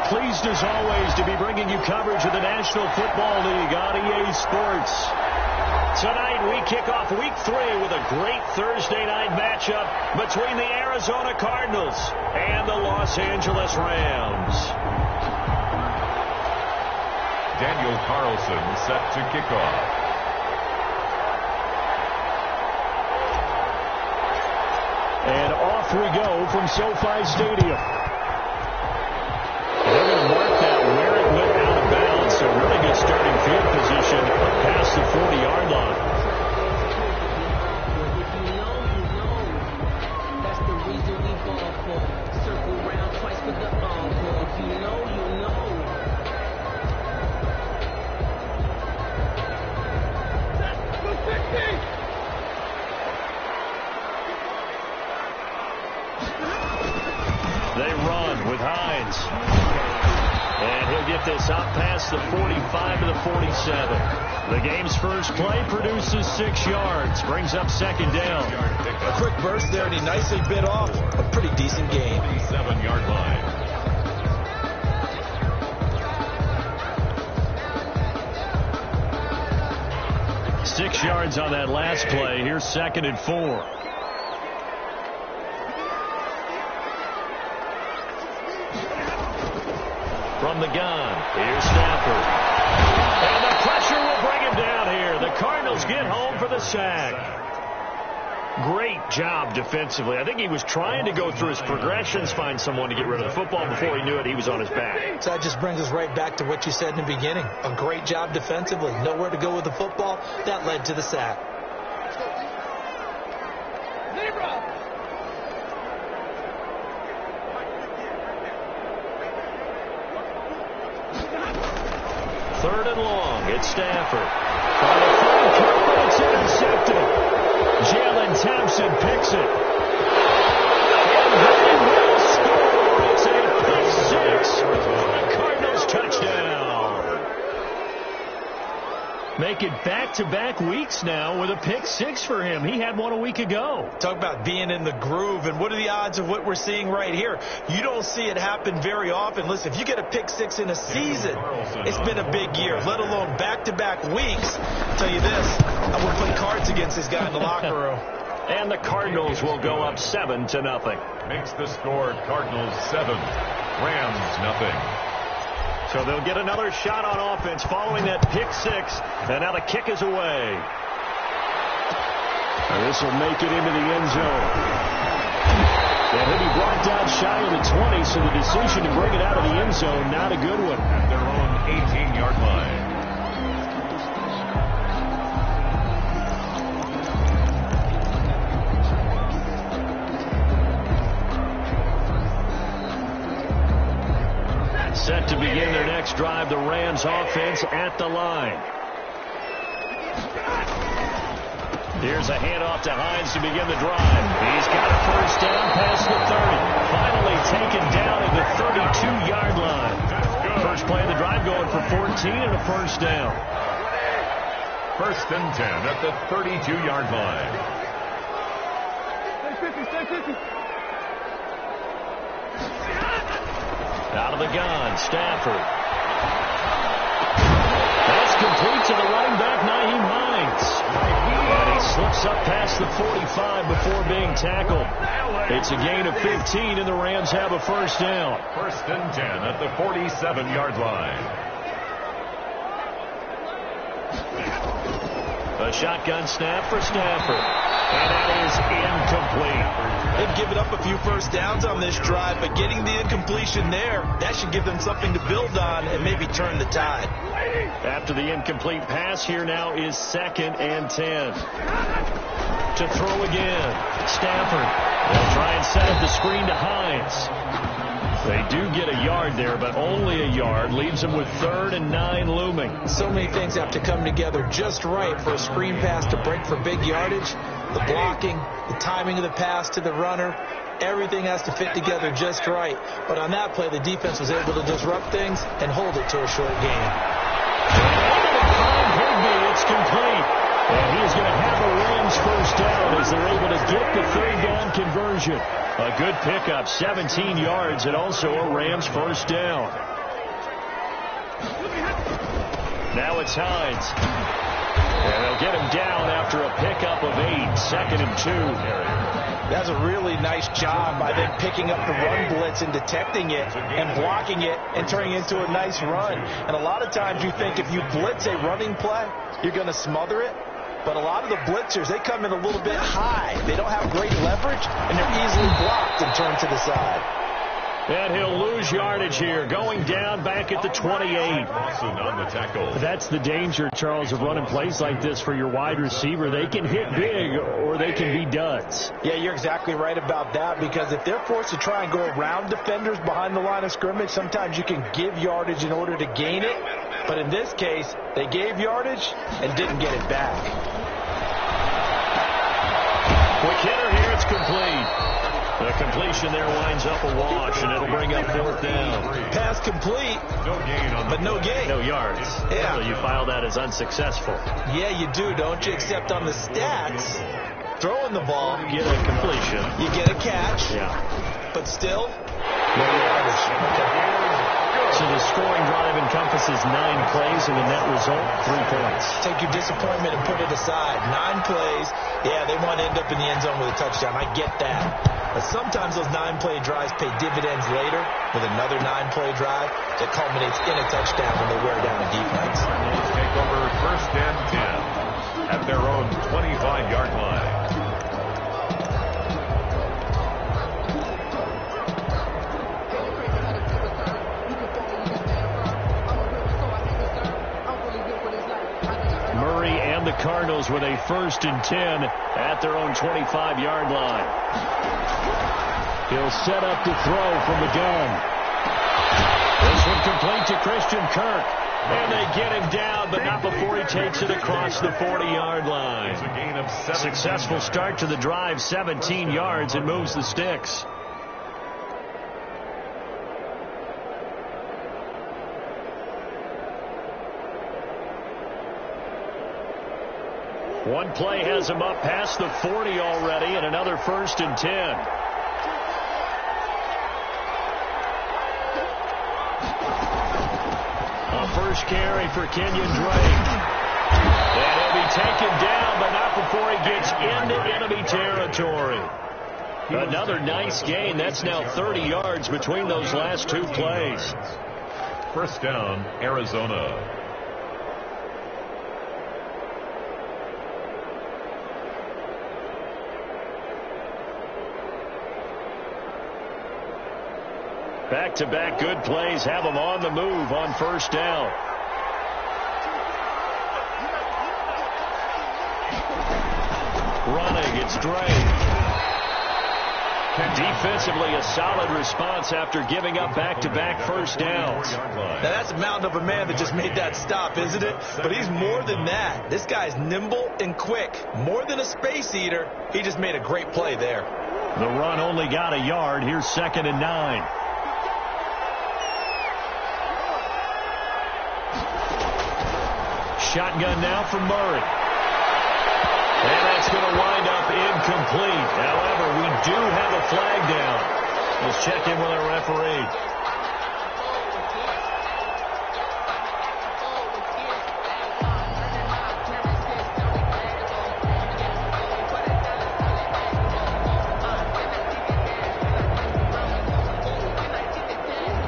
pleased as always to be bringing you coverage of the National Football League on EA Sports. Tonight we kick off Week 3 with a great Thursday night matchup between the Arizona Cardinals and the Los Angeles Rams. Daniel Carlson set to kick off. And off we go from SoFi Stadium. They're going to mark that where it went out of bounds, so really good starting field position past the 40-yard line. That's the reason we ball for. Circle round twice for the encore. You know. They run with Hines. And he'll get this up past the 45 to the 47. The game's first play produces 6 yards. Brings up second down. A quick burst there, and he nicely bit off a pretty decent game. 7-yard line. Six yards on that last play. Here's 2nd and 4. From the gun, here's Stafford. And the pressure will bring him down here. The Cardinals get home for the sack. Great job defensively. I think he was trying to go through his progressions, find someone to get rid of the football. Before he knew it, he was on his back. So that just brings us right back to what you said in the beginning. A great job defensively. Nowhere to go with the football. That led to the sack. Third and long. It's Stafford. Trying to find Kirk, it's intercepted. Jalen Thompson picks it. And they will score. It's a pick 6. Cardinals touchdown. Make it back-to-back weeks now with a pick 6 for him. He had one a week ago. Talk about being in the groove, and what are the odds of what we're seeing right here? You don't see it happen very often. Listen, if you get a pick 6 in a season, it's been a big year, let alone back-to-back weeks. I'll tell you this, I would play cards against this guy in the locker room. And the Cardinals will go up 7-0. Makes the score Cardinals 7, Rams nothing. So they'll get another shot on offense following that pick 6. And now the kick is away. And this will make it into the end zone. And he'll be brought down shy of the 20, so the decision to bring it out of the end zone, not a good one. At their own 18-yard line. Set to begin their next drive, the Rams offense at the line. Here's a handoff to Hines to begin the drive. He's got a first down past the 30. Finally taken down at the 32-yard line. First play of the drive going for 14 and a first down. 1st and 10 at the 32-yard line. Stay 50. Out of the gun, Stafford. That's complete to the running back, Nyheim Hines. And he slips up past the 45 before being tackled. It's a gain of 15, and the Rams have a first down. 1st and 10 at the 47-yard line. A shotgun snap for Stafford. And that is incomplete. They've given up a few first downs on this drive, but getting the incompletion there, that should give them something to build on and maybe turn the tide. After the incomplete pass, here now is 2nd and 10. To throw again. Stafford. They'll try and set up the screen to Hines. They do get a yard there, but only a yard. Leaves them with 3rd and 9 looming. So many things have to come together just right for a screen pass to break for big yardage. The blocking, the timing of the pass to the runner, everything has to fit together just right. But on that play, the defense was able to disrupt things and hold it to a short game. It's complete. And he's going to have a Rams first down as they're able to get the 3rd down conversion. A good pickup, 17 yards, and also a Rams first down. Now it's Hines. And they'll get him down after a pickup of 8, 2nd and 2. That's a really nice job by them picking up the run blitz and detecting it and blocking it and turning it into a nice run. And a lot of times you think if you blitz a running play, you're going to smother it. But a lot of the blitzers, they come in a little bit high. They don't have great leverage, and they're easily blocked and turned to the side. And he'll lose yardage here, going down back at the 28. That's the danger, Charles, of running plays like this for your wide receiver. They can hit big or they can be duds. Yeah, you're exactly right about that, because if they're forced to try and go around defenders behind the line of scrimmage, sometimes you can give yardage in order to gain it. But in this case, they gave yardage and didn't get it back. Quick hitter here, it's complete. The completion there winds up a wash, and it'll bring up 4th down. Pass complete, but no gain. No yards. Yeah. So you file that as unsuccessful. Yeah, you do, don't you? Except on the stats, throwing the ball, You get a completion. you get a catch, Yeah. but still, no yardage. So the scoring drive encompasses 9 plays, and the net result, 3 points. Take your disappointment and put it aside. 9 plays. Yeah, they want to end up in the end zone with a touchdown. I get that. But sometimes those 9-play drives pay dividends later with another 9-play drive that culminates in a touchdown when they wear down a defense. Let's take over 1st and 10 at their own 25-yard line. The Cardinals with a 1st and 10 at their own 25-yard line. He'll set up to throw from the gun. This one complete to Christian Kirk. And they get him down, but not before he takes it across the 40-yard line. It's a gain of 7. Successful start to the drive, 17 yards, and moves the sticks. One play has him up past the 40 already, and another 1st and 10. A first carry for Kenyon Drake. And he'll be taken down, but not before he gets into enemy territory. Another nice gain. That's now 30 yards between those last 2 plays. 1st down, Arizona. Back-to-back good plays have them on the move on 1st down. Running, it's Drake. Defensively, a solid response after giving up back-to-back 1st downs. Now, that's a mountain of a man that just made that stop, isn't it? But he's more than that. This guy's nimble and quick. More than a space eater. He just made a great play there. The run only got a yard. Here's 2nd and 9. Shotgun now for Murray. And that's going to wind up incomplete. However, we do have a flag down. Let's check in with our referee.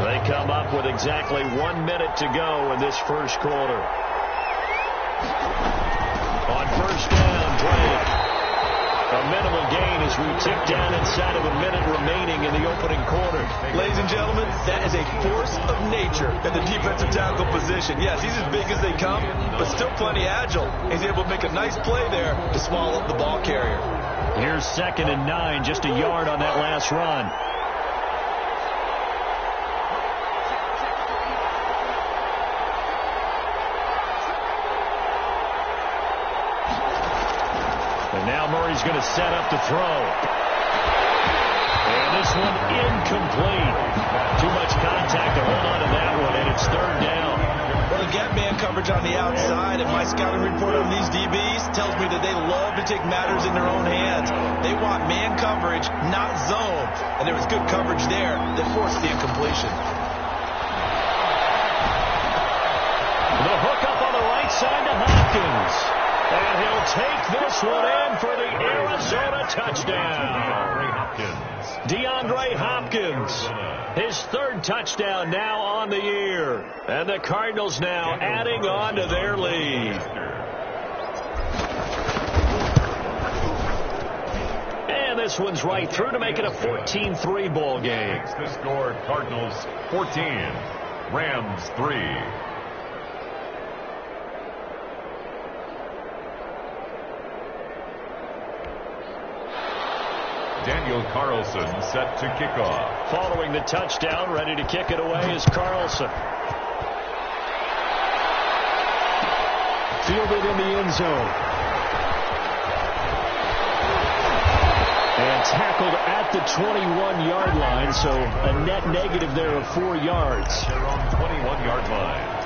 They come up with exactly 1 minute to go in this 1st quarter. On 1st down, Drake. A minimal gain as we tick down inside of a minute remaining in the opening quarter. Ladies and gentlemen, that is a force of nature in the defensive tackle position. Yes, he's as big as they come, but still plenty agile. He's able to make a nice play there to swallow up the ball carrier. Here's 2nd and 9, just a yard on that last run. And now Murray's going to set up to throw. And this one incomplete. Too much contact to hold on to that one, and it's 3rd down. Well, they get man coverage on the outside, and my scouting report on these DBs tells me that they love to take matters in their own hands. They want man coverage, not zone. And there was good coverage there that forced the incompletion. And he'll take this one in for the Arizona touchdown. DeAndre Hopkins, his third touchdown now on the year. And the Cardinals now adding on to their lead. And this one's right through to make it a 14-3 ball game. The score, Cardinals 14, Rams 3. Daniel Carlson set to kick off. Following the touchdown, ready to kick it away is Carlson. Fielded in the end zone. And tackled at the 21-yard line, so a net negative there of 4 yards. Their own 21-yard line.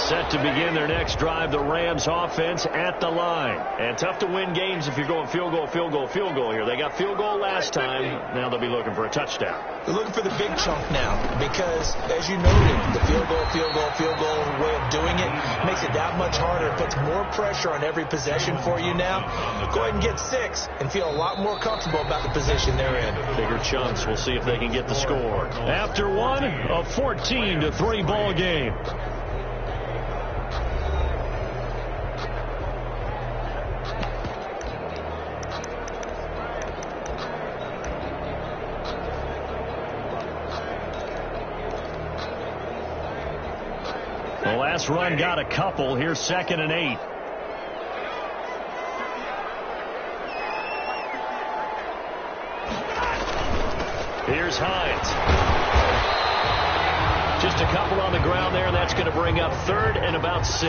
Set to begin their next drive, the Rams offense at the line. And tough to win games if you're going field goal, field goal, field goal here. They got field goal last time. Now they'll be looking for a touchdown. They're looking for the big chunk now because, as you noted, the field goal, field goal, field goal way of doing it makes it that much harder. It puts more pressure on every possession for you now. Go ahead and get 6 and feel a lot more comfortable about the position they're in. Bigger chunks. We'll see if they can get the score. After one, a 14-3 ball game. The last run got a couple. Here's 2nd and 8. Here's Hines. Just a couple on the ground there, and that's going to bring up 3rd and about 6.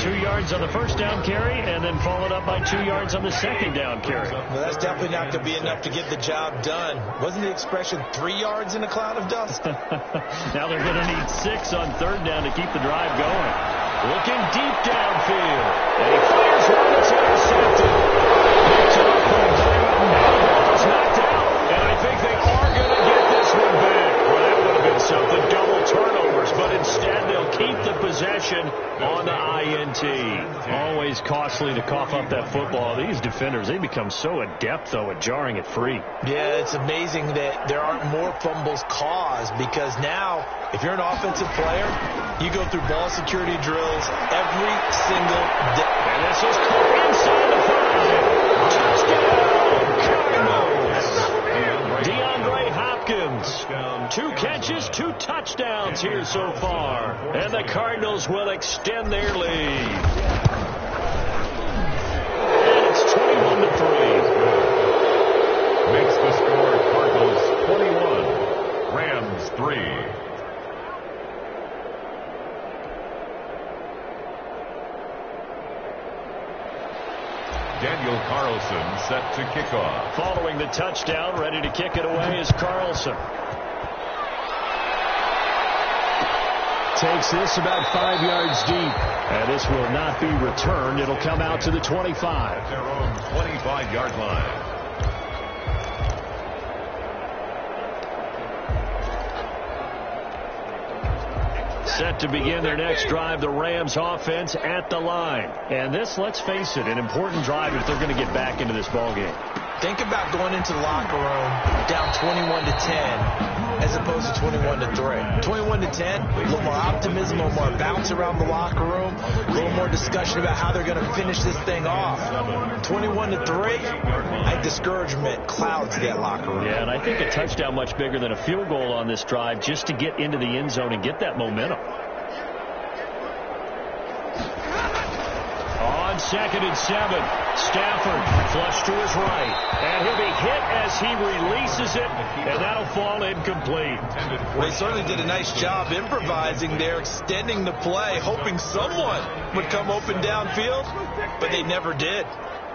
2 yards on the first down carry, and then followed up by 2 yards on the second down carry. Well, that's definitely not going to be enough to get the job done. Wasn't the expression 3 yards in a cloud of dust? Now they're going to need 6 on 3rd down to keep the drive going. Looking deep downfield. And he fires one that's intercepted. Picked up from Graham. And the ball is knocked out. And I think they are going to get this one back. Well, that would have been something. Double turnovers. But instead, they'll keep the possession on the INT. Always costly to cough up that football. These defenders, they become so adept, though, at jarring it free. Yeah, it's amazing that there aren't more fumbles caused because now, if you're an offensive player, you go through ball security drills every single day. And this is caught inside the 5. Touchdown, Cardinals. DeAndre Hopkins. 2 catches, 2 touchdowns here so far. And the Cardinals will extend their lead. And it's 21-3. Makes the score Cardinals 21, Rams 3. Daniel Carlson set to kick off. Following the touchdown, ready to kick it away is Carlson. Takes this about 5 yards deep. And this will not be returned. It'll come out to the 25. Their own 25-yard line. Set to begin their next drive, the Rams offense at the line. And this, let's face it, an important drive if they're going to get back into this ballgame. Think about going into the locker room down 21-10 as opposed to 21-3. 21-10, a little more optimism, a little more bounce around the locker room, a little more discussion about how they're going to finish this thing off. 21-3, discouragement clouds that locker room. Yeah, and I think a touchdown much bigger than a field goal on this drive just to get into the end zone and get that momentum. On 2nd and 7, Stafford flush to his right, and he'll be hit as he releases it, and that'll fall incomplete. Well, they certainly did a nice job improvising there, extending the play, hoping someone would come open downfield, but they never did.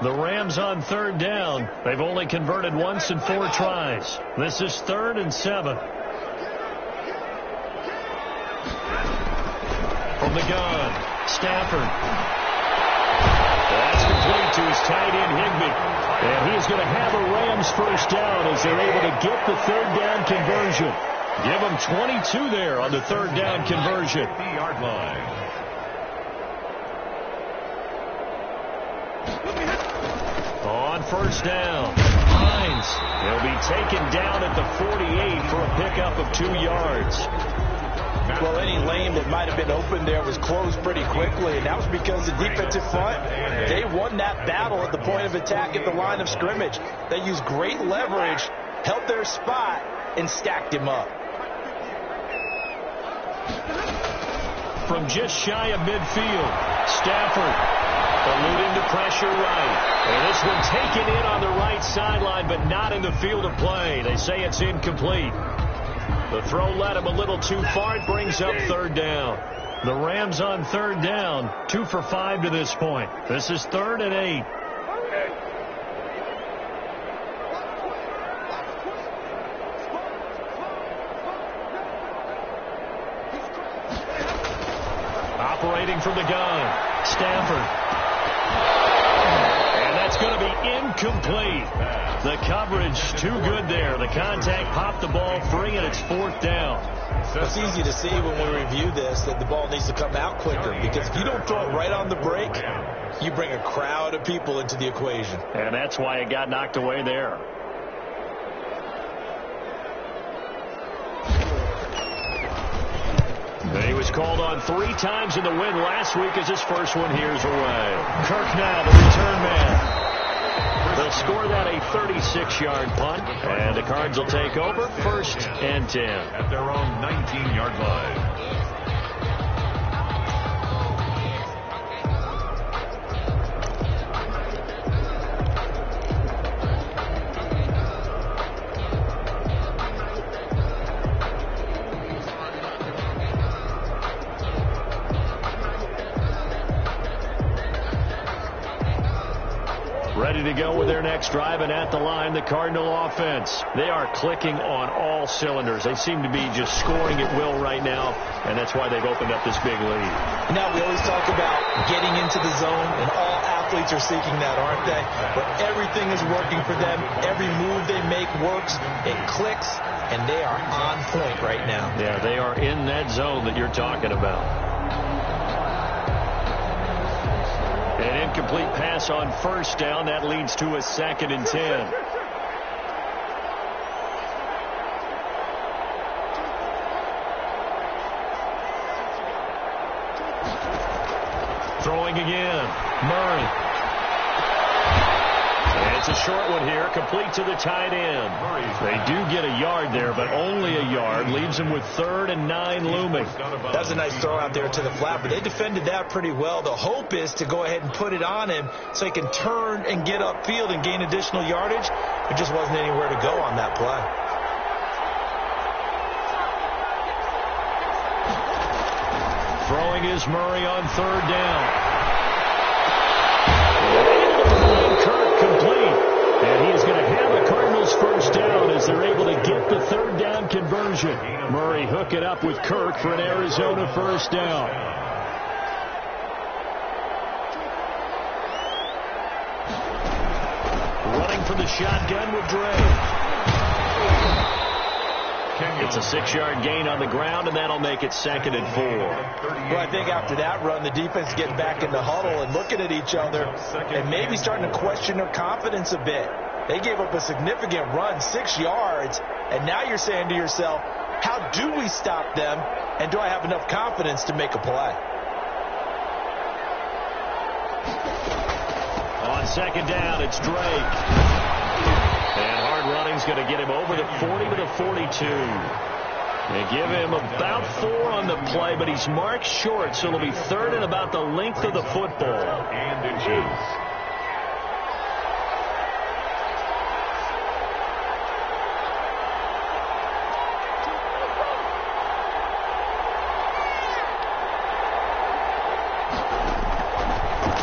The Rams on 3rd down. They've only converted once in 4 tries. This is 3rd and 7. From the gun, Stafford. That's complete to his tight end, Higbee. And he's going to have a Rams first down as they're able to get the 3rd down conversion. Give them 22 there on the third down conversion. 50-yard line. On first down, Hines. He'll be taken down at the 48 for a pickup of 2 yards. Well, any lane that might have been open there was closed pretty quickly, and that was because the defensive front, they won that battle at the point of attack at the line of scrimmage. They used great leverage, held their spot, and stacked him up. From just shy of midfield, Stafford eluding the pressure right. And this one taken in on the right sideline, but not in the field of play. They say it's incomplete. The throw led him a little too far. It brings up third down. The Rams on third down, 2 for 5 to this point. This is 3rd and 8. Operating from the gun, Stafford. And that's going to be incomplete. The coverage too good there. The contact popped the ball free, and it's 4th down. It's easy to see when we review this that the ball needs to come out quicker, because if you don't throw it right on the break, you bring a crowd of people into the equation. And that's why it got knocked away there. He was called on 3 times in the win last week as his first one here's away. Kirk now the return man. They'll score that a 36-yard punt, and the Cards will take over 1st and 10. At their own 19-yard line. Ready to go with their next drive, and at the line, the Cardinal offense. They are clicking on all cylinders. They seem to be just scoring at will right now, and that's why they've opened up this big lead. Now, we always talk about getting into the zone, and all athletes are seeking that, aren't they? But everything is working for them. Every move they make works. It clicks, and they are on point right now. Yeah, they are in that zone that you're talking about. An incomplete pass on first down. That leads to a 2nd and 10. Throwing again. Murray. And it's a short one here. Complete to the tight end. They do get a yard there, but only a yard. Leaves them with 3rd and 9 looming. That's a nice throw out there to the flat, but they defended that pretty well. The hope is to go ahead and put it on him so he can turn and get upfield and gain additional yardage. There just wasn't anywhere to go on that play. Throwing is Murray on 3rd down. Kirk complete. And he is going to have the Cardinals first down as they're able to get the 3rd down conversion. Murray hook it up with Kirk for an Arizona first down. Running from the shotgun with Dre. It's a 6-yard gain on the ground, and that'll make it 2nd and 4. Well, I think after that run, the defense getting back in the huddle and looking at each other and maybe starting to question their confidence a bit. They gave up a significant run, 6 yards, and now you're saying to yourself, how do we stop them, and do I have enough confidence to make a play? On 2nd down, it's Drake. And hard running's going to get him over the 40 to the 42. They give him about 4 on the play, but he's marked short, so it'll be 3rd and about the length of the football. And inches.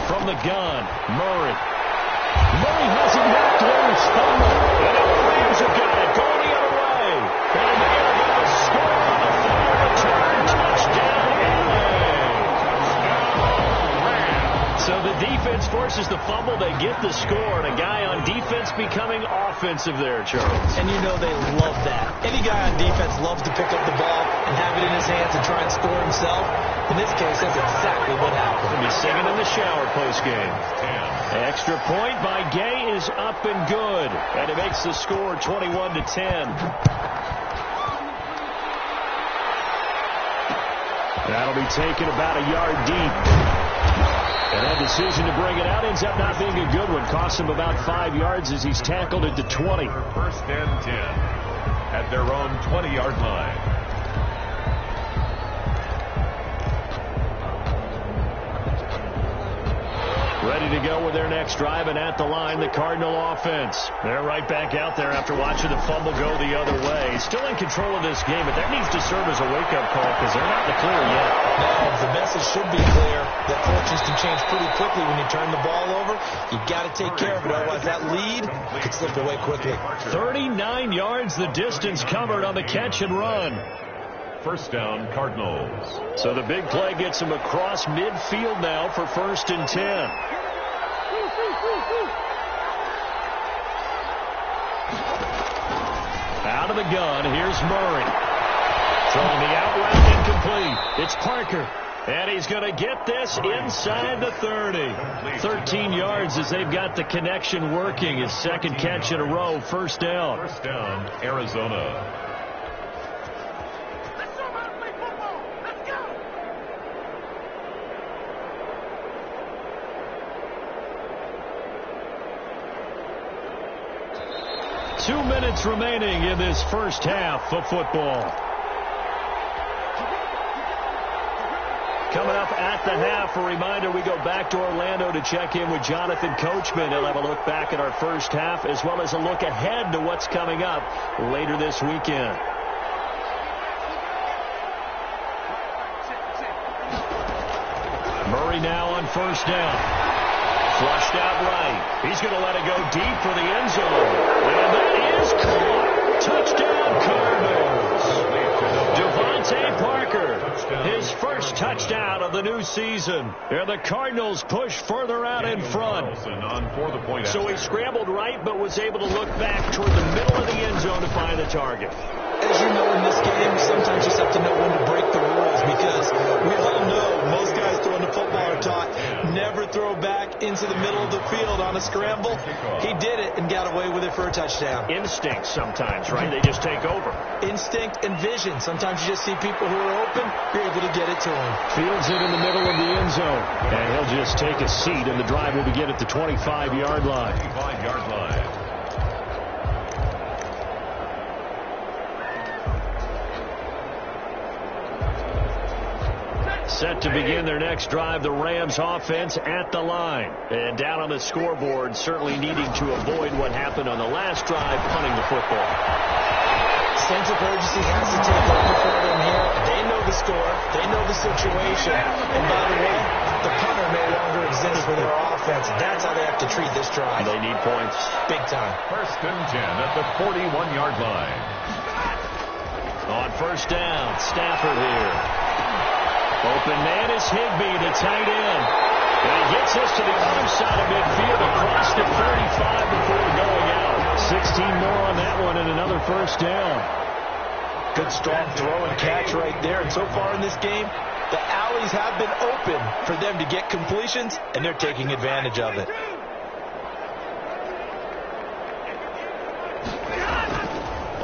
From the gun, Murray. Murray has it knocked loose. And the Rams have got it going the other way. And they are going to score on the final return. Touchdown, LA. So the defense forces the fumble. They get the score, and a guy on defense defense becoming offensive there, Charles. And you know they love that. Any guy on defense loves to pick up the ball and have it in his hands and try and score himself. In this case, that's exactly what happened. He'll be singing in the shower post-game. Extra point by Gay is up and good. And it makes the score 21-10. That'll be taken about a yard deep. And that decision to bring it out ends up not being a good one. Costs him about 5 yards as he's tackled it to 20. First and 10 at their own 20-yard line. Ready to go with their next drive, and at the line, the Cardinal offense. They're right back out there after watching the fumble go the other way. Still in control of this game, but that needs to serve as a wake-up call because they're not in the clear yet. No, the message should be clear that fortunes can change pretty quickly when you turn the ball over. You've got to take care of it, otherwise that lead could slip away quickly. 39 yards the distance covered on the catch and run. First down, Cardinals. So the big play gets him across midfield now for 1st and 10. Out of the gun, here's Murray. Throwing the out route incomplete. It's Parker. And he's going to get this inside the 30. 13 yards as they've got the connection working. His second catch in a row, first down. First down, Arizona. 2 minutes remaining in this first half of football. Coming up at the half, a reminder, we go back to Orlando to check in with Jonathan Coachman. He'll have a look back at our first half as well as a look ahead to what's coming up later this weekend. Murray now on first down. Flushed out right. He's going to let it go deep for the end zone. And that is caught. Touchdown, Cardinals. Devontae Parker, his first touchdown of the new season. And the Cardinals push further out in front. So he scrambled right but was able to look back toward the middle of the end zone to find the target. As you know, in this game, sometimes you just have to know when to break the rules because we all know most guys throwing the football are taught never throw back into the middle of the field on a scramble. He did it and got away with it for a touchdown. Instinct sometimes, right? They just take over. Instinct and vision. Sometimes you just see people who are open, you're able to get it to them. Fields it in the middle of the end zone. And he'll just take a seat, and the drive will begin at the 25-yard line. 25-yard line. Set to begin their next drive, the Rams offense at the line. And down on the scoreboard, certainly needing to avoid what happened on the last drive, punting the football. Sense of urgency has to take over for them here. They know the score. They know the situation. And by the way, the punter no longer exists for their offense. That's how they have to treat this drive. They need points. Big time. First and 10 at the 41-yard line. On first down, Stafford here. Open man is Higbee to tight end. And he gets this to the other side of midfield across the 35 before going out. 16 more on that one and another first down. Good strong throw and catch right there. And so far in this game, the alleys have been open for them to get completions, and they're taking advantage of it.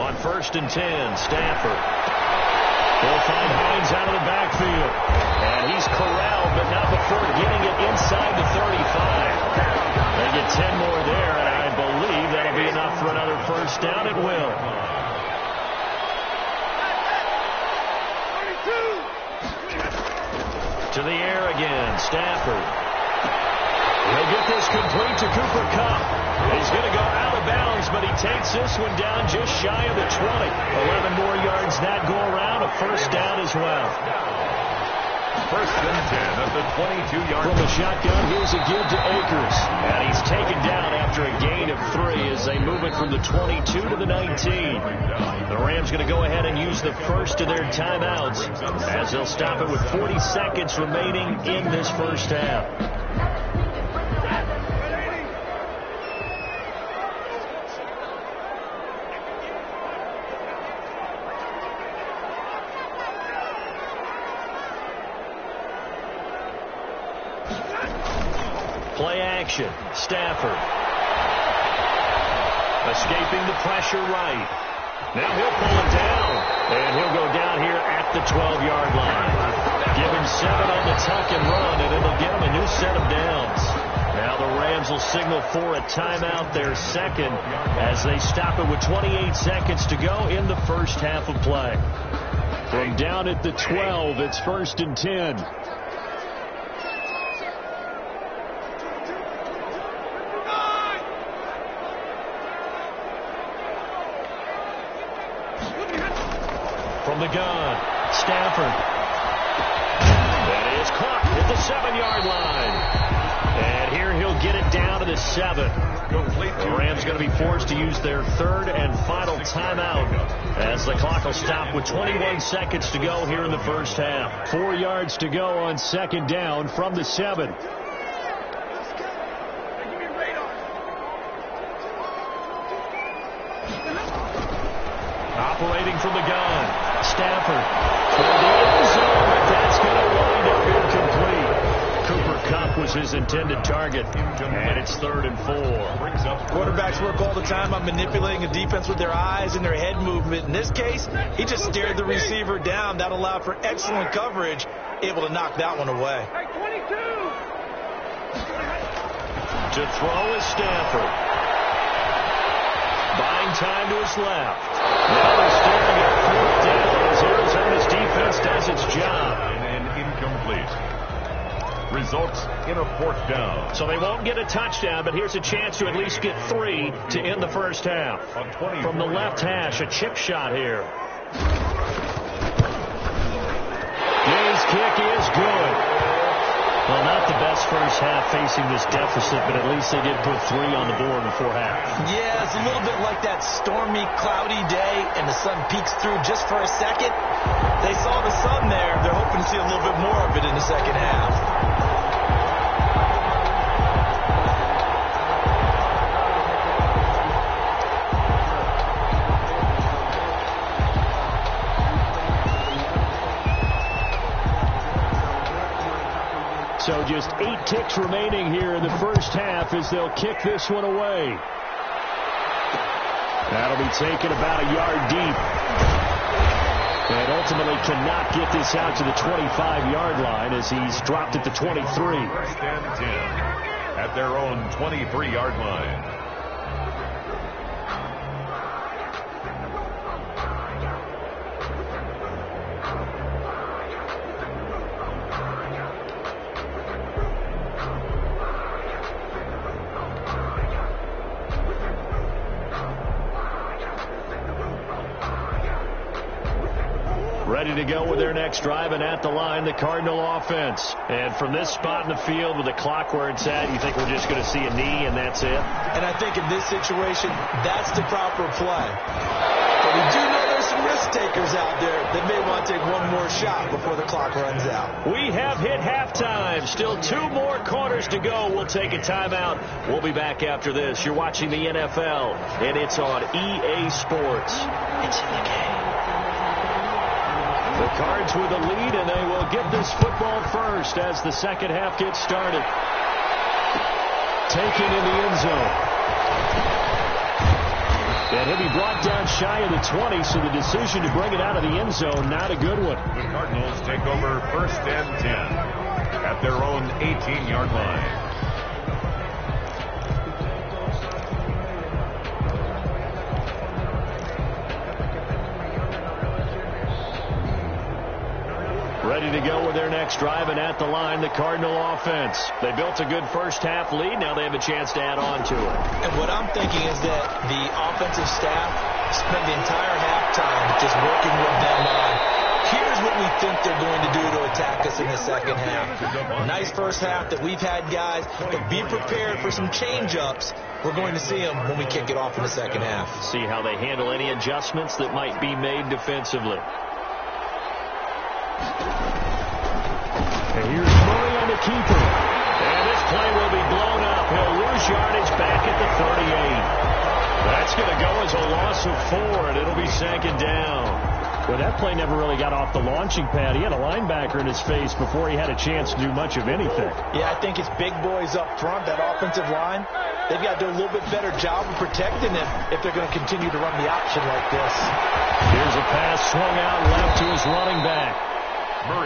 On first and 10, Stafford. They'll find Hines out of the backfield. And he's corralled, but not before getting it inside the 35. They get 10 more there, and I believe that'll be enough for another first down. It will. To the air again, Stafford. He'll get this complete to Cooper Kupp. He's going to go out of bounds, but he takes this one down just shy of the 20. 11 more yards that go around, a first down as well. First and 10 at the 22-yard line. From the shotgun, here's a give to Akers. And he's taken down after a gain of 3 as they move it from the 22 to the 19. The Rams going to go ahead and use the first of their timeouts as they'll stop it with 40 seconds remaining in this first half. Play action. Stafford. Escaping the pressure right. Now he'll pull it down. And he'll go down here at the 12-yard line. Give him 7 on the tuck and run, and it'll get him a new set of downs. Now the Rams will signal for a timeout, their second, as they stop it with 28 seconds to go in the first half of play. From down at the 12, it's 1st and 10. From the gun, Stafford. That is caught at the 7-yard line. And here he'll get it down to the 7. The Rams going to be forced to use their third and final timeout as the clock will stop with 21 seconds to go here in the first half. 4 yards to go on 2nd down from the 7. Operating from the gun, Stafford. For the end zone, but that's going to wind up incomplete. Cooper Kupp was his intended target, and it's 3rd and 4. Quarterbacks work all the time on manipulating a defense with their eyes and their head movement. In this case, he just stared the receiver down. That allowed for excellent coverage, able to knock that one away. To throw is Stafford. Buying time to his left. Now they're staring at 4th down as Arizona's defense does its job. And incomplete. Results in a 4th down. So they won't get a touchdown, but here's a chance to at least get 3 to end the first half. From the left hash, a chip shot here. His kick is good. Well, not the best first half facing this deficit, but at least they did put 3 on the board before half. Yeah, it's a little bit like that stormy, cloudy day, and the sun peeks through just for a second. They saw the sun there. They're hoping to see a little bit more of it in the second half. So just 8 ticks remaining here in the first half as they'll kick this one away. That'll be taken about a yard deep. And ultimately cannot get this out to the 25-yard line as he's dropped at the 23. 1st and 10 at their own 23-yard line. Ready to go with their next drive, and at the line, the Cardinal offense. And from this spot in the field with the clock where it's at, you think we're just going to see a knee and that's it? And I think in this situation, that's the proper play. But we do know there's some risk takers out there that may want to take one more shot before the clock runs out. We have hit halftime. Still 2 more quarters to go. We'll take a timeout. We'll be back after this. You're watching the NFL, and it's on EA Sports. It's in the game. The Cards with a lead, and they will get this football first as the second half gets started. Taken in the end zone. And he'll be brought down shy of the 20, so the decision to bring it out of the end zone, not a good one. The Cardinals take over 1st and 10 at their own 18-yard line. Ready to go with their next drive, and at the line, the Cardinal offense. They built a good first half lead. Now they have a chance to add on to it. And what I'm thinking is that the offensive staff spent the entire halftime just working with them on, here's what we think they're going to do to attack us in the second half. Nice first half that we've had, guys, but be prepared for some change-ups. We're going to see them when we kick it off in the second half. See how they handle any adjustments that might be made defensively. And here's Murray on the keeper. And this play will be blown up. He'll lose yardage back at the 38. That's going to go as a loss of 4, and it'll be 2nd down. Well, that play never really got off the launching pad. He had a linebacker in his face before he had a chance to do much of anything. Yeah, I think it's big boys up front, that offensive line. They've got to do a little bit better job of protecting him if they're going to continue to run the option like this. Here's a pass swung out left to his running back.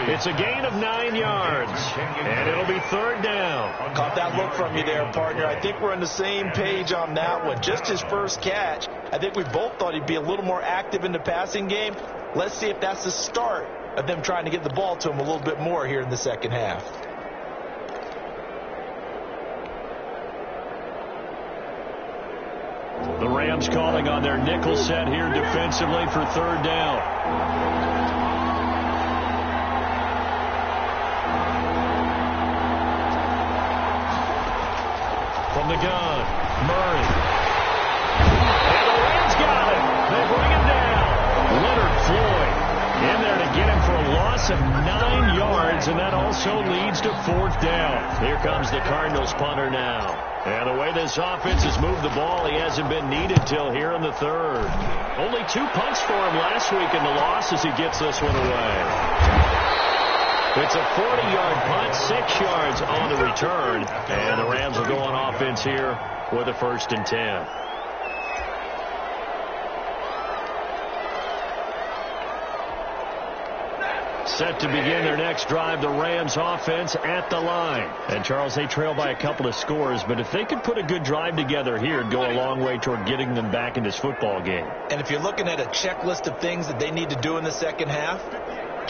It's a gain of 9 yards, and it'll be third down. Caught that look from you there, partner. I think we're on the same page on that one. Just his first catch. I think we both thought he'd be a little more active in the passing game. Let's see if that's the start of them trying to get the ball to him a little bit more here in the second half. The Rams calling on their nickel set here defensively for third down. From the gun, Murray. And the Rams got it. They bring him down. Leonard Floyd in there to get him for a loss of 9 yards, and that also leads to fourth down. Here comes the Cardinals punter now. And the way this offense has moved the ball, he hasn't been needed till here in the third. Only 2 punts for him last week in the loss as he gets this one away. It's a 40-yard punt, 6 yards on the return, and the Rams will go on offense here with a 1st and 10. Set to begin their next drive, the Rams offense at the line. And, Charles, they trail by a couple of scores, but if they could put a good drive together here, it'd go a long way toward getting them back in this football game. And if you're looking at a checklist of things that they need to do in the second half,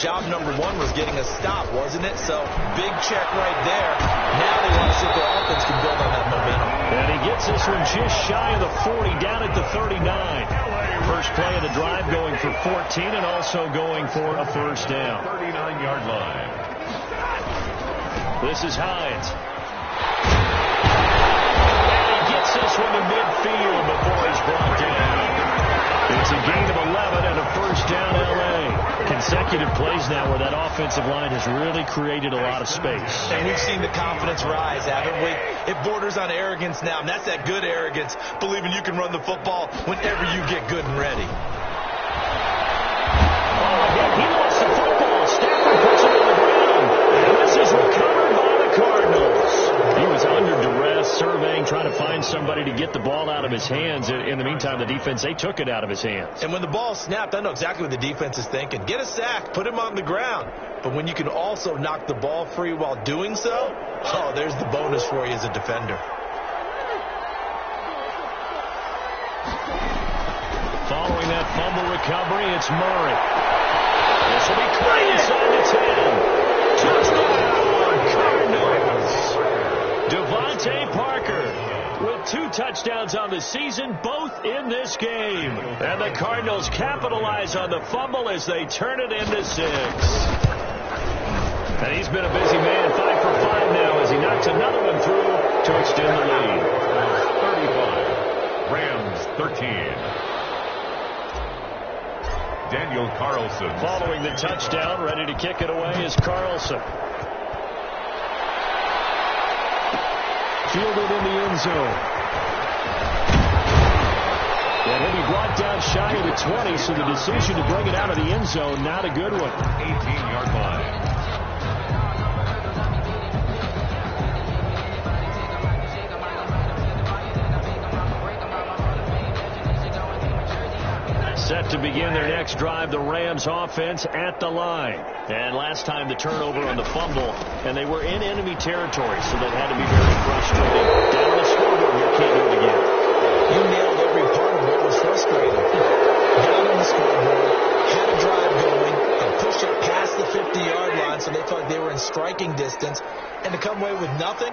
job number 1 was getting a stop, wasn't it? So, big check right there. Now they want to see if their offense can build on that momentum. And he gets this one just shy of the 40, down at the 39. First play of the drive going for 14 and also going for a 1st down. 39-yard line. This is Hines. And he gets this one to midfield before he's brought down. It's a gain of 11 and a 1st down LA. Consecutive plays now where that offensive line has really created a lot of space. And we've seen the confidence rise, haven't we? It borders on arrogance now, and that's that good arrogance, believing you can run the football whenever you get good and ready. Oh, he lost the football. Stafford puts it on the ground. And this is recovered by the Cardinals. He was under duress, surveying, trying to find somebody to get the ball out of his hands. In the meantime, the defense, they took it out of his hands. And when the ball snapped, I know exactly what the defense is thinking. Get a sack, put him on the ground. But when you can also knock the ball free while doing so, oh, there's the bonus for you as a defender. Following that fumble recovery, it's Murray. This will be clean inside the 10. Touchdown, Cardinals. Devontae Parker with 2 touchdowns on the season, both in this game. And the Cardinals capitalize on the fumble as they turn it into 6. And he's been a busy man, 5 for 5 now as he knocks another one through to extend the lead. 35. Rams 13. Daniel Carlson. Following the touchdown, ready to kick it away is Carlson. Fielded in the end zone. And he'll be brought down shy of the 20, so the decision to bring it out of the end zone, not a good one. 18-yard line. Set to begin their next drive, the Rams offense at the line. And last time the turnover on the fumble, and they were in enemy territory, so that had to be very frustrating. Down on the scoreboard here, can't do it again. You nailed every part of what was frustrating. Down on the scoreboard, had a drive going, and pushed it past the 50-yard line so they thought they were in striking distance, and to come away with nothing,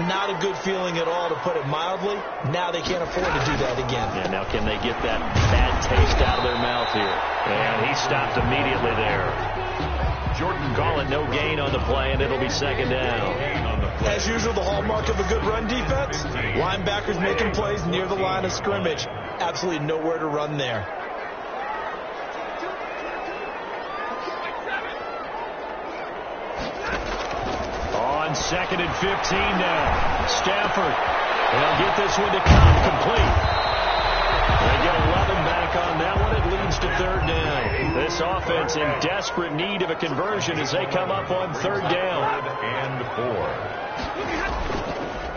not a good feeling at all, to put it mildly. Now they can't afford to do that again. Yeah, now can they get that bad taste out of their mouth here? And he stopped immediately there. Jordan call it no gain on the play, and it'll be 2nd down. As usual, the hallmark of a good run defense, linebackers making plays near the line of scrimmage. Absolutely nowhere to run there. On 2nd and 15 now. Stafford. They'll get this one to complete. They get 11 back on that one. It leads to 3rd down. offense in desperate need of a conversion as they come up on third down. 3rd and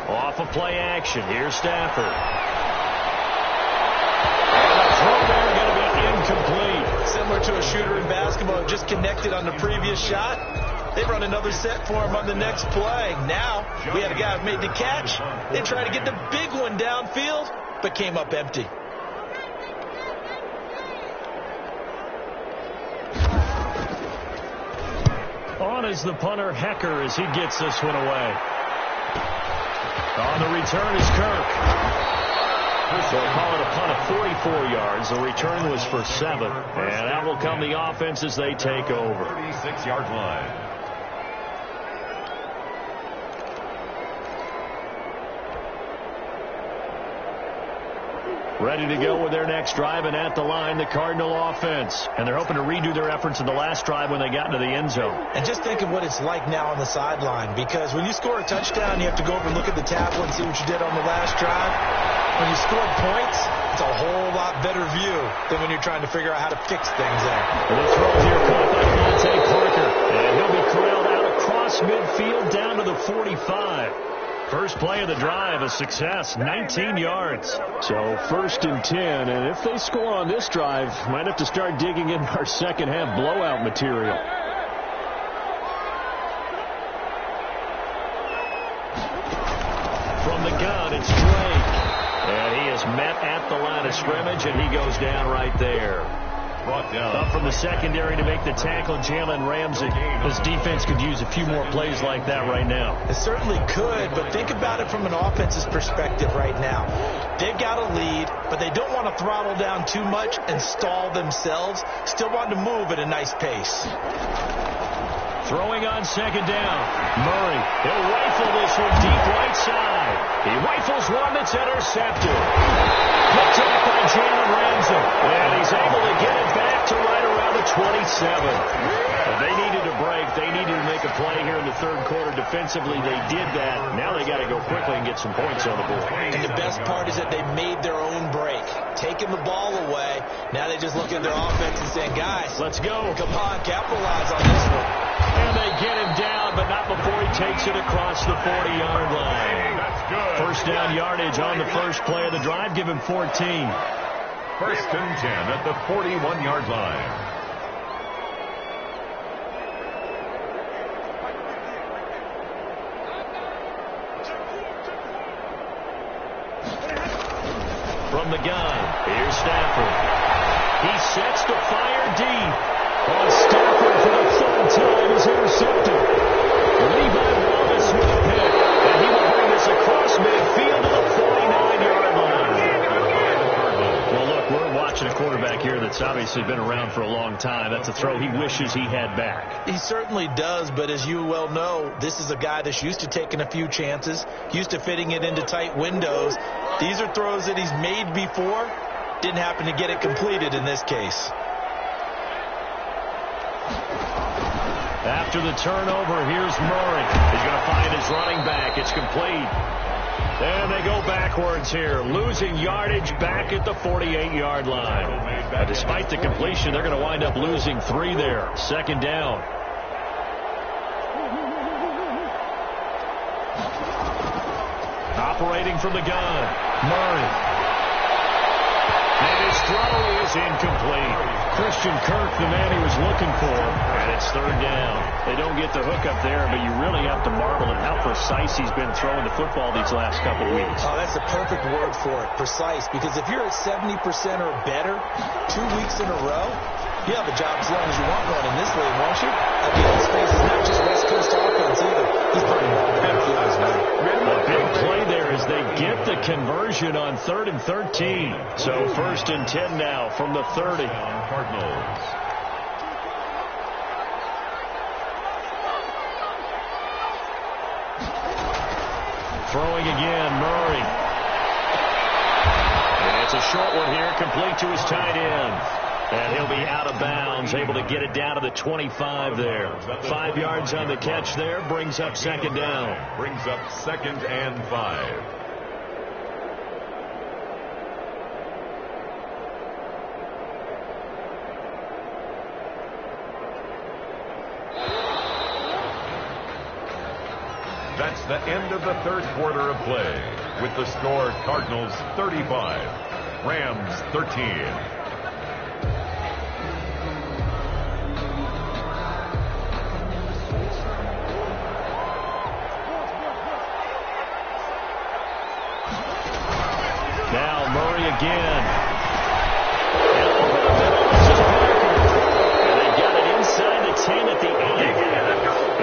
4. Off of play action. Here's Stafford. And the throw there going to be incomplete. Similar to a shooter in basketball who just connected on the previous shot. They run another set for him on the next play. Now, we had a guy who made the catch. They tried to get the big one downfield, but came up empty. On is the punter, Hecker, as he gets this one away. On the return is Kirk. They'll call it a punt of 44 yards. The return was for 7. And that will come the offense as they take over. 36-yard line. Ready to go with their next drive, and at the line, the Cardinal offense. And they're hoping to redo their efforts in the last drive when they got into the end zone. And just think of what it's like now on the sideline, because when you score a touchdown, you have to go over and look at the tablet and see what you did on the last drive. When you score points, it's a whole lot better view than when you're trying to figure out how to fix things there. And the throw here caught by Monte Parker. And he'll be corralled out across midfield down to the 45. First play of the drive, a success, 19 yards. So 1st and 10, and if they score on this drive, might have to start digging in our second half blowout material. From the gun, it's Drake. And he is met at the line of scrimmage, and he goes down right there. Up from the secondary to make the tackle, Jalen Ramsey. This defense could use a few more plays like that right now. It certainly could, but think about it from an offense's perspective right now. They've got a lead, but they don't want to throttle down too much and stall themselves. Still want to move at a nice pace. Throwing on second down. Murray, he'll rifle this one deep right side. He rifles one that's intercepted. Picked off by Jalen Ramsey. And he's able to get it back to right around the 27. And they needed a break. They needed to make a play here in the third quarter. Defensively, they did that. Now they got to go quickly and get some points on the board. And the best part is that they made their own break. Taking the ball away. Now they just look at their offense and saying, guys, let's go. Come on, capitalize on this one. And they get him down, but not before he takes it across the 40-yard line. First down yardage on the first play of the drive. Give him 14. 1st and 10 at the 41-yard line. From the gun, here's Stafford. He sets to fire deep. On Stafford for the 3rd time is intercepted. Levi Wallace with a pick. And he will bring this across midfield to the 49-yard line. Well, look, we're watching a quarterback here that's obviously been around for a long time. That's a throw he wishes he had back. He certainly does, but as you well know, this is a guy that's used to taking a few chances, used to fitting it into tight windows. These are throws that he's made before. Didn't happen to get it completed in this case. After the turnover, here's Murray. He's going to find his running back. It's complete. And they go backwards here, losing yardage back at the 48-yard line. Despite the completion, they're going to wind up losing 3 there. Second down. Operating from the gun, Murray. And his throw is incomplete. Christian Kirk, the man he was looking for, and it's third down. They don't get the hook up there, but you really have to marvel at how precise he's been throwing the football these last couple weeks. Oh, that's a perfect word for it, precise, because if you're at 70% or better 2 weeks in a row, you have a job as long as you want one in this league, won't you? I mean, this face is not just West Coast offense either. He's putting big fields, man. A big play there as they get the conversion on 3rd and 13. So 1st and 10 now from the 30. Cardinals. Throwing again, Murray. And it's a short one here, complete to his tight end. And he'll be out of bounds, able to get it down to the 25 there. 5 yards on the catch there, brings up second down. Brings up 2nd and 5. the end of the third quarter of play with the score Cardinals 35, Rams 13. Now Murray again. And they got it inside the 10 at the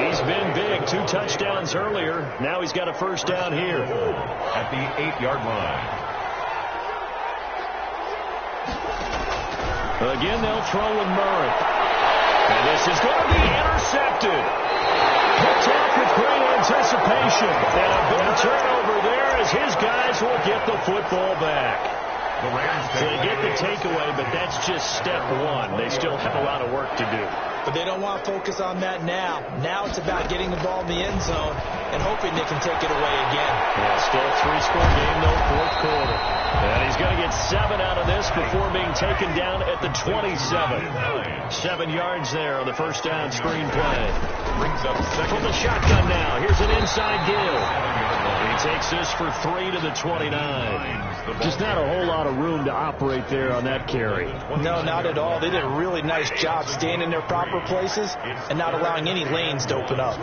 8. He's been big. 2 touchdowns earlier. Now he's got a first down here. At the 8-yard line. Again, they'll throw with Murray. And this is going to be intercepted. Picked off with great anticipation. And a big turnover there as his guys will get the football back. So they get the takeaway, but that's just step one. They still have a lot of work to do. But they don't want to focus on that now. Now it's about getting the ball in the end zone and hoping they can take it away again. Yeah, still a 3-score game, though, fourth quarter. And he's going to get 7 out of this before being taken down at the 27. 7 yards there on the first down screen play. Brings up second. From the shotgun now. Here's an inside give. He takes this for 3 to the 29. Just not a whole lot of room to operate there on that carry. No, not at all. They did a really nice job staying in their proper places and not allowing any lanes to open up.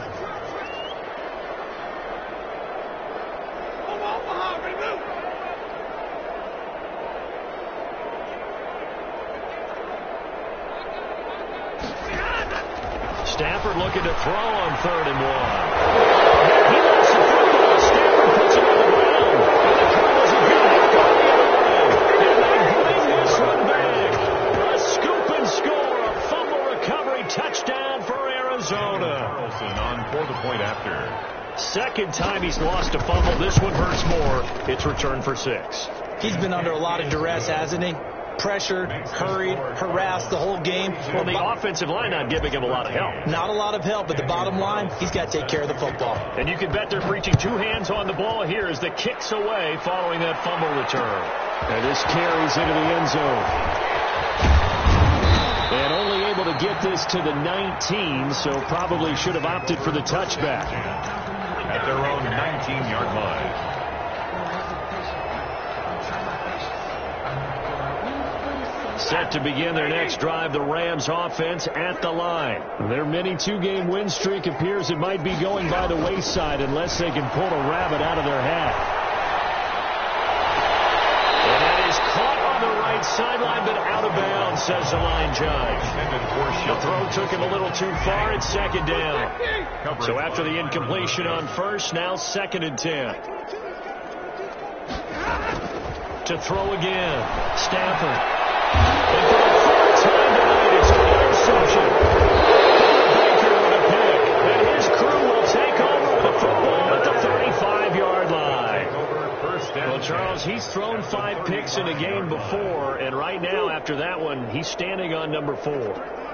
Stafford looking to throw on 3rd and 1. He lets the football. Stafford puts it on the ground. And the Cardinals have got it going the other way. And they bring this one back. A scoop and score. A fumble recovery touchdown for Arizona. Carlson on for the point after. Second time he's lost a fumble. This one hurts more. It's returned for 6. He's been under a lot of duress, hasn't he? Pressured, hurried, harassed the whole game. Well, the offensive line not giving him a lot of help. Not a lot of help, but the bottom line, he's got to take care of the football. And you can bet they're preaching 2 hands on the ball here as the kick's away following that fumble return. And this carries into the end zone. And only able to get this to the 19, so probably should have opted for the touchback. At their own 19-yard line. Set to begin their next drive, the Rams offense at the line. Their mini 2-game win streak appears it might be going by the wayside unless they can pull a rabbit out of their hat. And that is caught on the right sideline, but out of bounds, says the line judge. The throw took him a little too far. It's 2nd down. So after the incompletion on 1st, now 2nd and 10. To throw again, Stafford. And for the 3rd time tonight, it's an interception. Baker with a pick. And his crew will take over with the football at the 35-yard line. Well, Charles, he's thrown 5 picks in a game before, and right now, after that one, he's standing on number 4.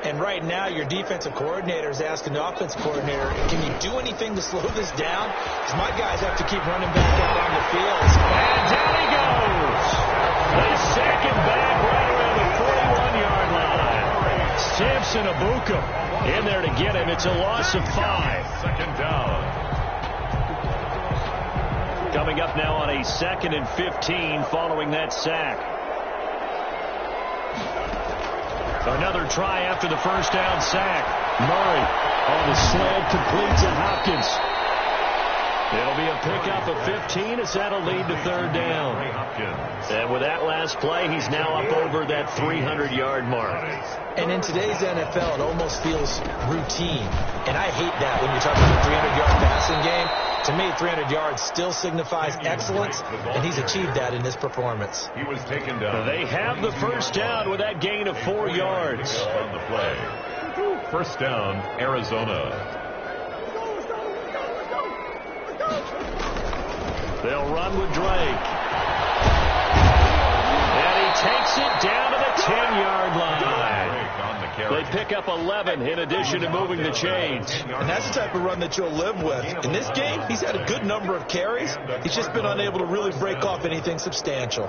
And right now, your defensive coordinator is asking the offensive coordinator, can you do anything to slow this down? Because my guys have to keep running back out on the field. And down he goes. They sack him back right around the 41-yard line. Samson Abuka in there to get him. It's a loss of 5. 2nd down. Coming up now on a 2nd and 15 following that sack. Another try after the first down sack. Murray on the slant, complete to Hopkins. It'll be a pickup of 15 as that'll lead to 3rd down. And with that last play, he's now up over that 300-yard mark. And in today's NFL, it almost feels routine. And I hate that when you're talking about a 300-yard passing game. To me, 300 yards still signifies excellence, and he's achieved that in this performance. He was taken down. They have the first down with that gain of 4 yards. On the play. First down, Arizona. They'll run with Drake. And he takes it down to the 10-yard line. They pick up 11 in addition to moving the chains. And that's the type of run that you'll live with. In this game, he's had a good number of carries. He's just been unable to really break off anything substantial.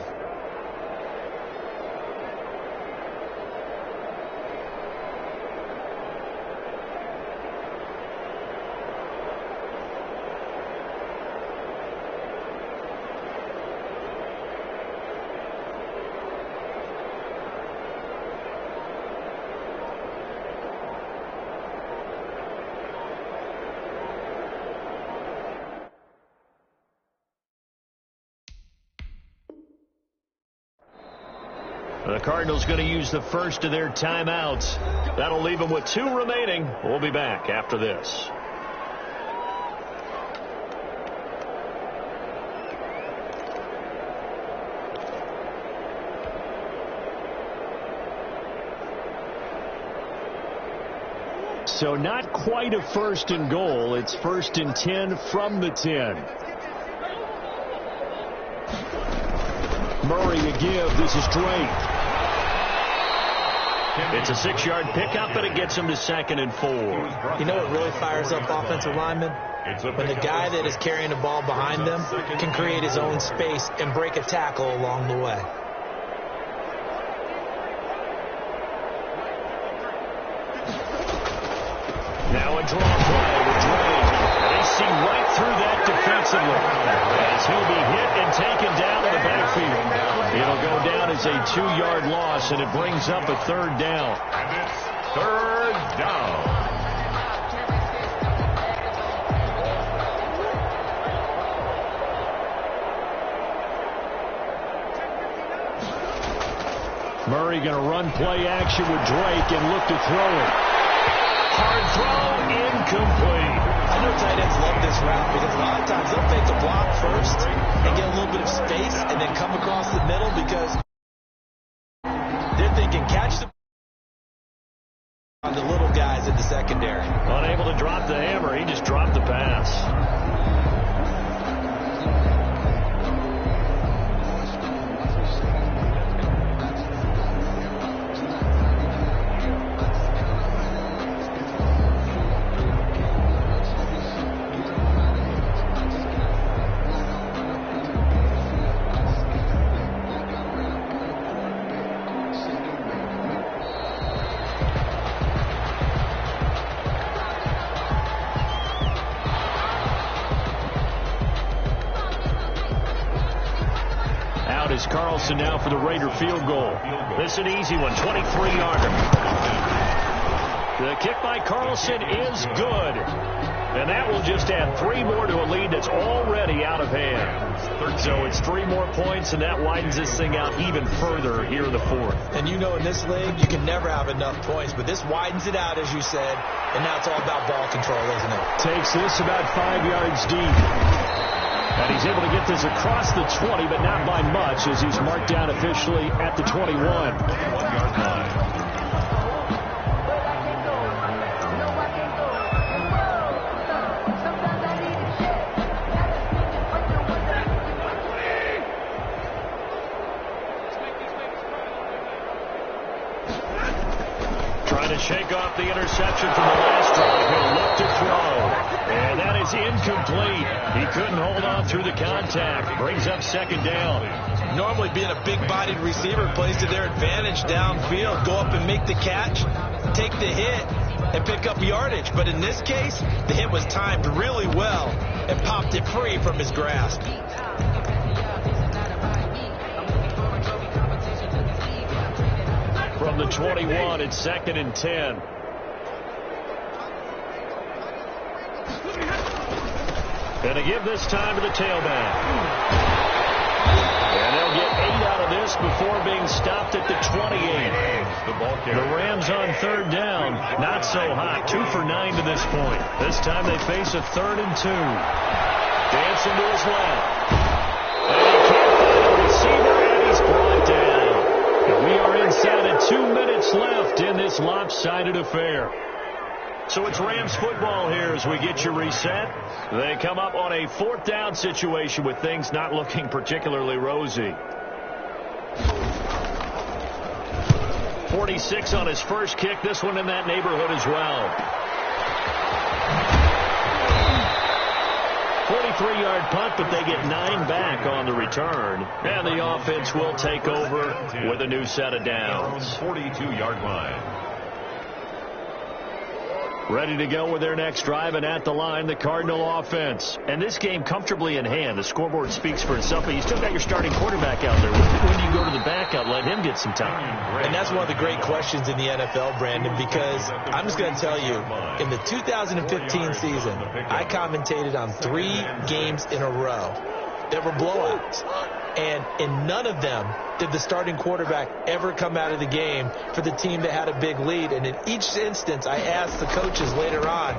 The Cardinals going to use the first of their timeouts. That'll leave them with 2 remaining. We'll be back after this. So not quite a 1st and goal. It's 1st and 10 from the 10. Murray to give. This is Drake. It's a 6-yard pickup, and it gets him to 2nd and 4. You know what really fires up offensive linemen? When the guy that is carrying the ball behind them can create his own space and break a tackle along the way. Now a draw play with Drake. They see right through that defensively as he'll be hit and taken down in the backfield. It'll go down as a 2-yard loss, and it brings up a 3rd down. And it's 3rd down. Murray going to run play action with Drake and look to throw it. Hard throw, incomplete. I know tight ends love this route because a lot of times they'll fake a block first and get a little bit of space and then come across the middle because they're thinking catch the little guys in the secondary. Unable to drop the hammer, he just dropped the pass. Carlson now for the Raider field goal. This is an easy one, 23-yarder. The kick by Carlson is good. And that will just add 3 more to a lead that's already out of hand. So it's 3 more points, and that widens this thing out even further here in the 4th. And you know in this league, you can never have enough points, but this widens it out, as you said, and now it's all about ball control, isn't it? Takes this about 5 yards deep. And he's able to get this across the 20, but not by much, as he's marked down officially at the 21. 1-yard line. Trying to shake off the interception from the last drive. He'll look to throw. And that is incomplete. He couldn't hold on through the contact. Brings up 2nd down. Normally being a big-bodied receiver plays to their advantage downfield. Go up and make the catch, take the hit, and pick up yardage. But in this case, the hit was timed really well and popped it free from his grasp. From the 21, it's 2nd and 10. And to give this time to the tailback. And they'll get 8 out of this before being stopped at the 28. The Rams on 3rd down. Not so hot. 2 for 9 to this point. This time they face a 3rd and 2. Dancing to his left. And he can't find a receiver, and he's brought down. And we are inside of 2 minutes left in this lopsided affair. So it's Rams football here as we get you reset. They come up on a 4th down situation with things not looking particularly rosy. 46 on his first kick. This one in that neighborhood as well. 43-yard punt, but they get 9 back on the return. And the offense will take over with a new set of downs. 42-yard line. Ready to go with their next drive, and at the line, the Cardinal offense. And this game comfortably in hand. The scoreboard speaks for itself, but you still got your starting quarterback out there. When do you go to the backup, let him get some time? And that's one of the great questions in the NFL, Brandon, because I'm just going to tell you, in the 2015 season, I commentated on 3 games in a row that were blowouts. And in none of them did the starting quarterback ever come out of the game for the team that had a big lead. And in each instance, I asked the coaches later on,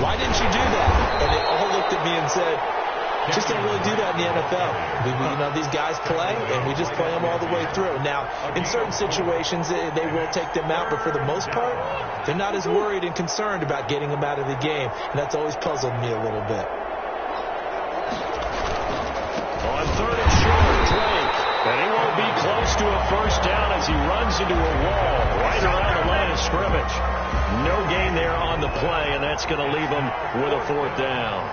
why didn't you do that? And they all looked at me and said, just don't really do that in the NFL. These guys play, and we just play them all the way through. Now, in certain situations, they will take them out, but for the most part, they're not as worried and concerned about getting them out of the game. And that's always puzzled me a little bit. On third and short, Drake. And he won't be close to a first down as he runs into a wall right around the line of scrimmage. No gain there on the play, and that's going to leave him with a fourth down.